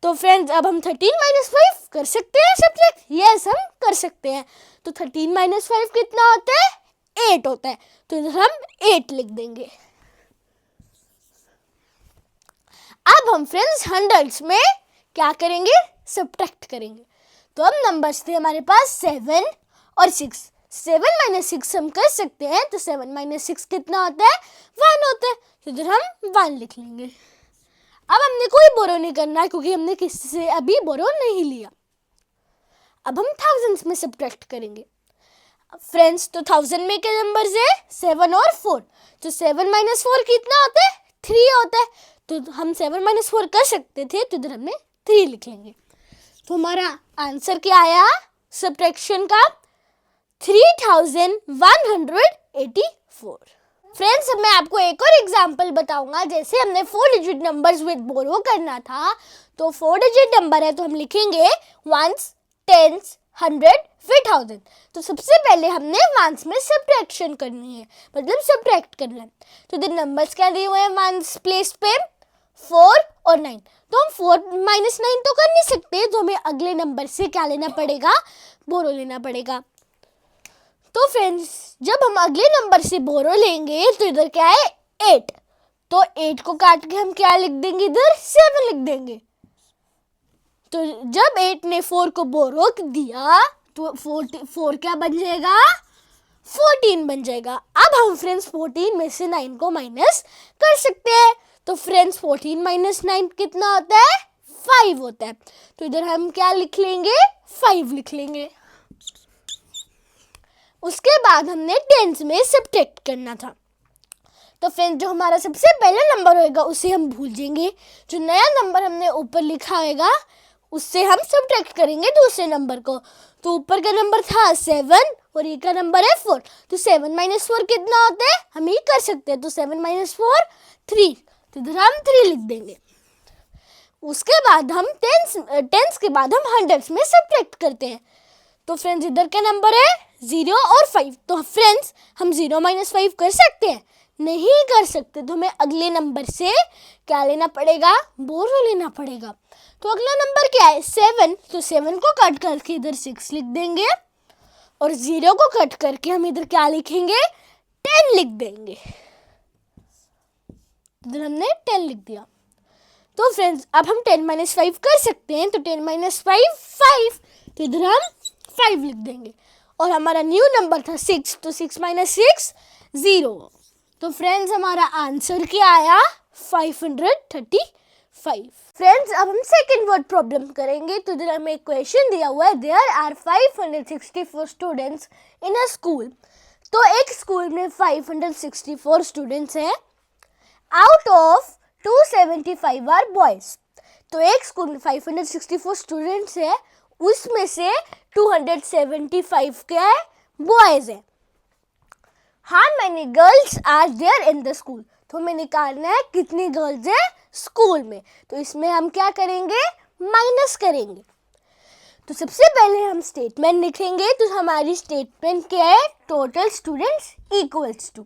तो फ्रेंड्स अब हम 13 - 5 कर सकते हैं सब्ट्रैक्ट? यस, हम कर सकते हैं। तो 13 - 5 कितना होता है? 8 होता है। तो इधर हम 8 लिख देंगे। अब हम फ्रेंड्स हंड्रेड्स में क्या करेंगे? सब्ट्रैक्ट करेंगे। तो अब नंबर्स थे हमारे पास 7 और 6। 7 - 6 हम कर सकते हैं। तो 7 - 6 कितना होता है? 1 होता है। तो इधर हम 1 लिख लेंगे। अब हमने कोई बोरो नहीं करना, क्योंकि हमने किसी से अभी बोरो नहीं लिया। अब हम थाउजेंड्स में सब्ट्रैक्ट करेंगे फ्रेंड्स। तो 1000 में के नंबर्स है 7 और 4। तो 7 - 4 कितना होता है? 3 होता है। तो हम 7 - 4 कर सकते थे, तो इधर हमने 3 लिख लेंगे। तो हमारा आंसर क्या आया सब्ट्रैक्शन का? 3184। फ्रेंड्स, अब मैं आपको एक और एग्जांपल बताऊंगा। जैसे हमने 4 डिजिट नंबर्स विद बोरो करना था, तो 4 डिजिट नंबर है, तो हम लिखेंगे 1s, 10s, 100 फिर 1000। तो सबसे पहले हमने 1s में सब्ट्रैक्शन करनी है, मतलब सब्ट्रैक्ट करना है। तो इधर नंबर्स क्या दिए हुए हैं 1s प्लेस पे? 4 और 9। तो हम 4 - 9 तो कर नहीं सकते, तो हमें अगले नंबर से क्या लेना पड़ेगा? बोरो लेना पड़ेगा। तो फ्रेंड्स, जब हम अगले नंबर से बोरो लेंगे, तो इधर क्या है? 8। तो 8 को काट के हम क्या लिख देंगे? इधर 7 लिख देंगे। तो जब 8 ने 4 को बोरो दिया, तो 4 क्या बन जाएगा? 14 बन जाएगा। अब हम फ्रेंड्स 14 में से 9 को माइनस कर सकते हैं। तो फ्रेंड्स 14 - 9 कितना होता है? 5 होता है। तो इधर हम क्या लिख लेंगे? 5 लिख लेंगे। उसके बाद हमने टेंस में सब्ट्रैक्ट करना था। तो फ्रेंड्स, जो हमारा सबसे पहला नंबर होएगा उसे हम भूल जाएंगे। जो नया नंबर हमने ऊपर लिखा होएगा उससे हम सब्ट्रैक्ट करेंगे दूसरे नंबर को। तो ऊपर का नंबर था 7 और ये का नंबर है 4। तो 7 - 4 कितना होता है? हम ये कर सकते हैं। तो 7 - 4 3। तो इधर हम 3 लिख देंगे। उसके बाद हम टेंस के बाद हम हंड्रेड्स में सब्ट्रैक्ट करते हैं। तो फ्रेंड्स, इधर का नंबर है 0 और 5। तो फ्रेंड्स, हम 0 - 5 कर सकते हैं? नहीं कर सकते। तो हमें अगले नंबर से क्या लेना पड़ेगा? बोरो लेना पड़ेगा। तो अगला नंबर क्या है? 7। तो 7 को कट करके इधर 6 लिख देंगे, और 0 को कट करके हम इधर क्या लिखेंगे? 10 लिख देंगे। इधर हमने 10 लिख दिया। तो फ्रेंड्स, अब हम 10 - 5 कर सकते हैं। तो 10 - 5 5। तो इधर हम 5 लिख देंगे। और हमारा न्यू नंबर था 6। तो 6 - 6 0। तो फ्रेंड्स, हमारा आंसर क्या आया? 535। फ्रेंड्स, अब हम सेकंड वर्ड प्रॉब्लम करेंगे। तो इधर हमें एक क्वेश्चन दिया हुआ है, there are 564 students in a school. तो एक स्कूल में 564 स्टूडेंट्स हैं। Out of 275 are boys. तो एक स्कूल में 564 स्टूडेंट्स है, उसमें से 275 क्या है? बॉयज है। How many girls are there in the school. तो हमें निकालना है कितनी गर्ल्स है स्कूल में। तो इसमें हम क्या करेंगे? माइनस करेंगे। तो सबसे पहले हम स्टेटमेंट लिखेंगे। तो हमारी स्टेटमेंट क्या है? Total students equals to.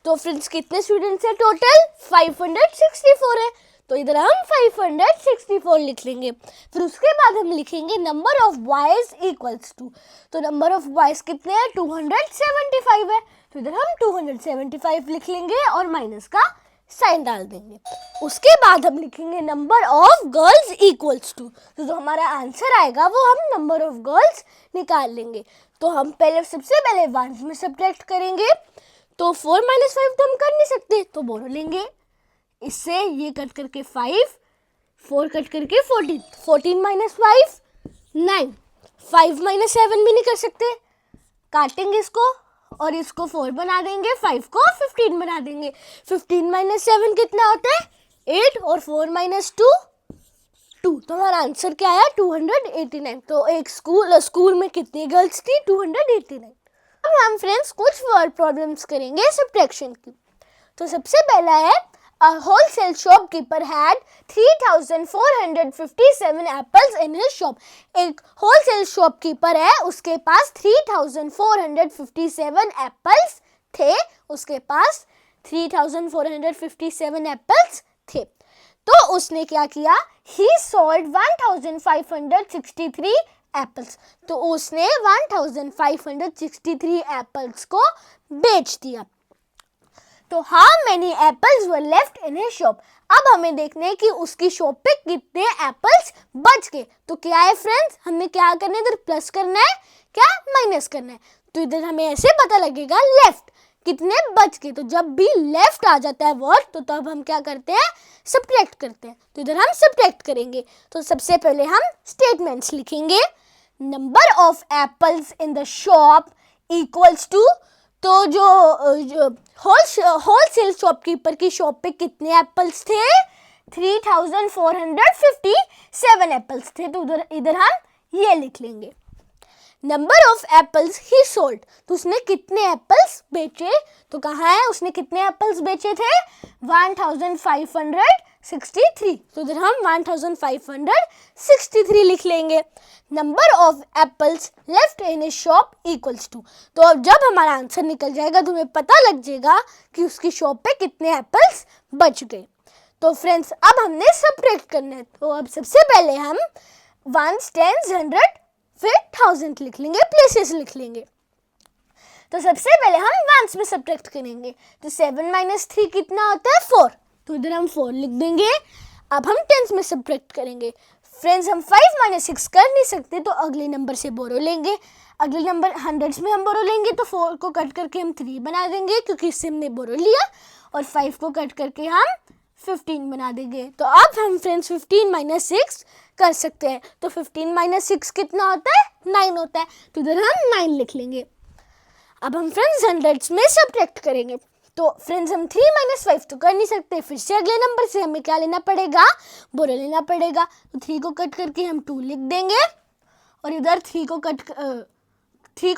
तो फ्रेंड्स, कितने स्टूडेंट्स है टोटल? 564 है। तो इधर हम 564 लिख लेंगे। फिर उसके बाद हम लिखेंगे number of boys equals to. तो नंबर ऑफ बॉयज कितने हैं? 275 है। तो इधर हम 275 लिख लेंगे और माइनस का साइन डाल देंगे। उसके बाद हम लिखेंगे number of girls equals to. तो जो हमारा आंसर आएगा वो हम नंबर ऑफ गर्ल्स निकाल लेंगे। तो हम सबसे पहले 1 में सब्ट्रैक्ट करेंगे। तो 4 - 5 तो हम कर नहीं सकते, तो बोरो लेंगे। इससे ये कट करके 5, 4 कट करके 14, 14 - 5 9, 5 - 7 भी नहीं कर सकते, काटेंगे इसको और इसको 4 बना देंगे, 5 को 15 बना देंगे। 15 - 7 कितना होता है? 8 और 4 - 2 2। तो हमारा आंसर क्या आया? 289। तो एक स्कूल में कितनी गर्ल्स थी? 289। अब हम फ्रेंड्स कुछ वर्ड प्रॉब्लम्स करेंगे सब्ट्रैक्शन की। तो सबसे पहला है A wholesale shopkeeper had 3,457 apples in his shop. एक wholesale shopkeeper है, उसके पास 3,457 apples थे, उसके पास 3,457 apples थे. तो उसने क्या किया? He sold 1,563 apples. तो उसने 1,563 apples को बेच दिया. तो how many apples were left in his shop? अब हमें देखना है कि उसकी शॉप पे कितने एप्पल्स बच गए. तो क्या है फ्रेंड्स, हमें क्या करना है? इधर प्लस करना है, क्या माइनस करना है. तो इधर हमें ऐसे पता लगेगा लेफ्ट कितने बच गए. तो जब भी लेफ्ट आ जाता है वर्ड तो तब हम क्या करते हैं? सब्ट्रैक्ट करते हैं. तो इधर हम सब्ट्रैक्ट करेंगे. तो सबसे पहले हम स्टेटमेंट्स लिखेंगे. Number of apples in the shop equals to, तो जो होलसेल शॉपकीपर की शॉप पे कितने एप्पल्स थे? 3,457 एप्पल्स थे. तो इधर हम ये लिख लेंगे. Number of apples he sold, तो उसने कितने एप्पल्स बेचे? तो कहाँ है? उसने कितने एप्पल्स बेचे थे? 1,563. तो इधर हम 1,563 लिख लेंगे. Number of apples left in his shop equals to, तो अब जब हमारा आंसर निकल जाएगा तो हमें पता लग जाएगा कि उसकी शॉप पे कितने एप्पल्स बच गए. तो फ्रेंड्स अब हमने सब्ट्रैक्ट करना है. तो अब सबसे पहले हम 1s, 10s, 100 फिर 1000 लिख लेंगे, प्लेसेस लिख लेंगे. तो सबसे पहले हम 1s में सब्ट्रैक्ट करेंगे. तो 7 - 3 कितना होता है? 4. तो इधर हम 4 लिख देंगे. अब हम 10s में सब्ट्रैक्ट करेंगे. फ्रेंड्स हम 5 - 6 कर नहीं सकते तो अगले नंबर से बोरो लेंगे. अगले नंबर 100s में हम बोरो लेंगे तो 4 को कट करके हम 3 बना देंगे क्योंकि इससे हमने बोरो लिया, और 5 को कट करके हम 15 बना देंगे. तो अब हम फ्रेंड्स 15 - 6 कर सकते हैं. तो 15 - 6 कितना होता है? 9 होता है. तो इधर हम 9 लिख लेंगे. अब हम फ्रेंड्स 100s में सब्ट्रैक्ट करेंगे. तो फ्रेंड्स हम 3 - 5 तो कर नहीं सकते, फिर से अगले नंबर से हमें क्या लेना पड़ेगा? बोरो लेना पड़ेगा. तो 3 को कट करके हम 2 लिख देंगे, और इधर 3 को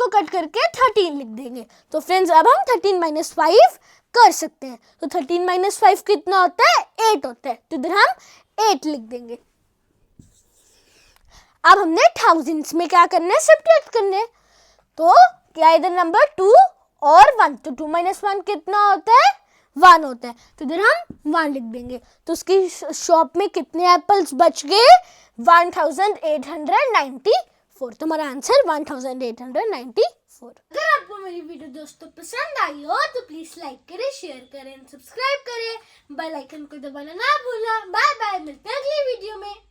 कट करके 13 लिख देंगे. तो फ्रेंड्स अब हम 13 - 5 कर सकते हैं. तो 13 - 5 कितना होता है? 8 होता है. तो इधर हम 8 लिख देंगे. अब हमने थाउजेंड्स में क्या करना है? सब्ट्रैक्ट करना है. तो क्या इधर नंबर 2 और 1, तो 2 - 1 कितना होता है? 1 होता है. तो इधर हम 1 लिख देंगे. तो उसकी शॉप में कितने एप्पल्स बच गए? 1894. तो हमारा आंसर 1894. अगर आपको मेरी वीडियो दोस्तों पसंद आई हो तो प्लीज लाइक करें, शेयर करें, सब्सक्राइब करें, बेल आइकन को दबाना ना भूलना. बाय बाय, मिलते हैं अगली वीडियो में.